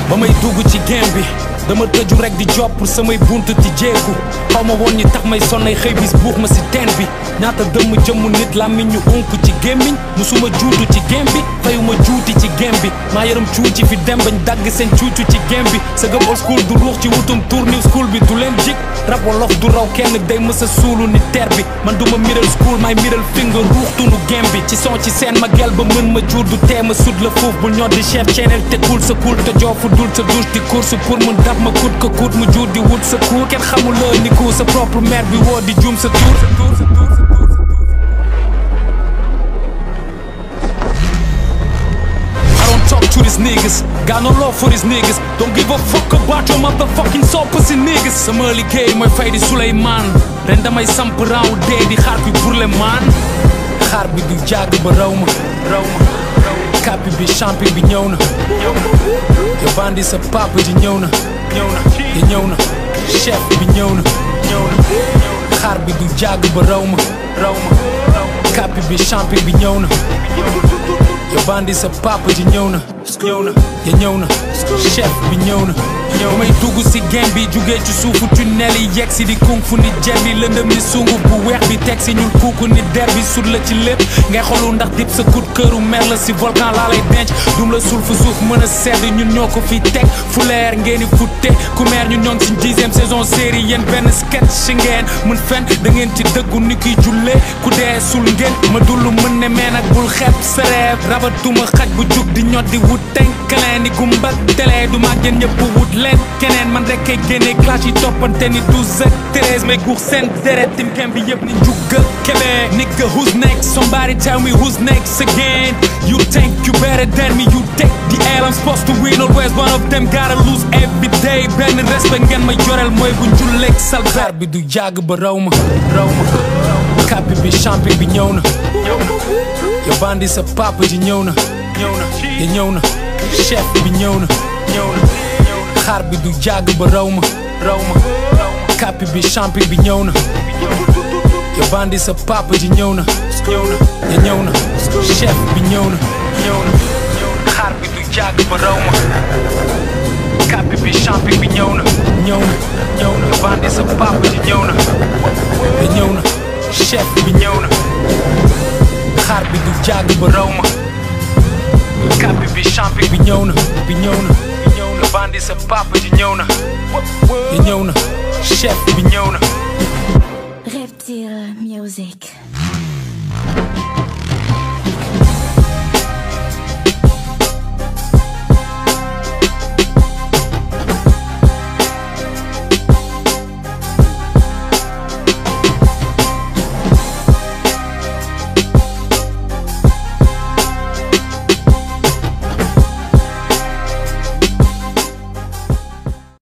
ba may dugg ci game bi dama tëju rek di job pour samay buntu ti jeeku xaw ma woon ñi tax may sonnay xëy bis buux ma si teen bi ñaata dëmm jëmmu nit làmmiñ ñu unk ci gémmiñ musuma juutu ci game bi fayuma juuti ci game bi maa yaram cuuci fi dem bañ dagg seen cuucu ci game bi sa gëm old school du ruux ci wutum tour new school bi du leen jik rab wolof du raw kenn day mësa suulu ni ter bi man duma middle school may middle finger ruux tunu game bi ci son ci seen ma gel ba mën ma jur du teema sud la foof bul ñor di chef channel te cool sa cool te joofu dul sa douche di course pour mun dab ma kut ko kut mu jur di wut sa cour kenn xamul la ni ku sa propre mère bi woo di jum sa tour talk to these niggas, got no love for these niggas. Don't give a fuck about your motherfucking soul pussy niggas. Sama liggéey mooy fay di Souleymane ren damay samp raw dee di xaar bi pour le man xaar bi du jàgg ba raw ma kapi bi champion bi ñëw na yo bandi sa papa ji ñëw na te ñëw na chef bi ñëw na xaar bi du jàgg ba raw ma kapi bi champion bi ñëw na yo bandi sa papa ji ñëw na te ñëw na chef bi ñëw na may dugg si game bi jugee ci suufu tunnel yi yegg si di kung fu ni jet bi lëndëm ni sunguf bu weex bi teg si ñun kuuku ni der bi sut la ci lépp ngay xolu ndax dip sa kut këru mer la si volcan laa lay denc dum la suul fu suuf mën a sedd ñun ñoo ko fi teg fu leer ngeen di futte ku meer ñun ñoo ngi si 10e saison série yéen benn sketch si ngeen mën fen da ngeen ci dëggu ni kiy jullee ku dee sul ngeen ma dullu mën ne meen ak bul xeeb sa reeb rabatuma xaj bu jug di ñot di wut tenkaleen ni gumbak télé du maa gën ñëpp wut leen keneen man rek kay génne clash yi toppante ni 12 ak 13 mais guux seen deret tim kem bi yëpp ni njugga kebe nigga who's next somebody tell me who's next again you think you better than me you take the L I'm supposed to win always one of them gotta lose every day benn respect ngeen ma joreel mooy bu njulleeg salbar bi du jàgg ba raw ma kapi bi champion bi ñëw na yo bandi sa papa ji ñëw na te ñëw na chef bi ñëw na xaar bi du jàgg ba raw ma kapi bi champion bi ñëw na yo bandi sa papa ji ñëw na te ñëw na chef bi ñëw na xaar bi du jàgg ba raw ma kapi bi champion bi ñëw na yo bandi sa papa ji ñëw na te ñëw na chef bi ñëw na xaar bi du jàgg ba raw ma kapi bi champion bi ñëw na yo bandi sa papa ji ñëw na te ñëw na chef bi ñëw na Reptile Music.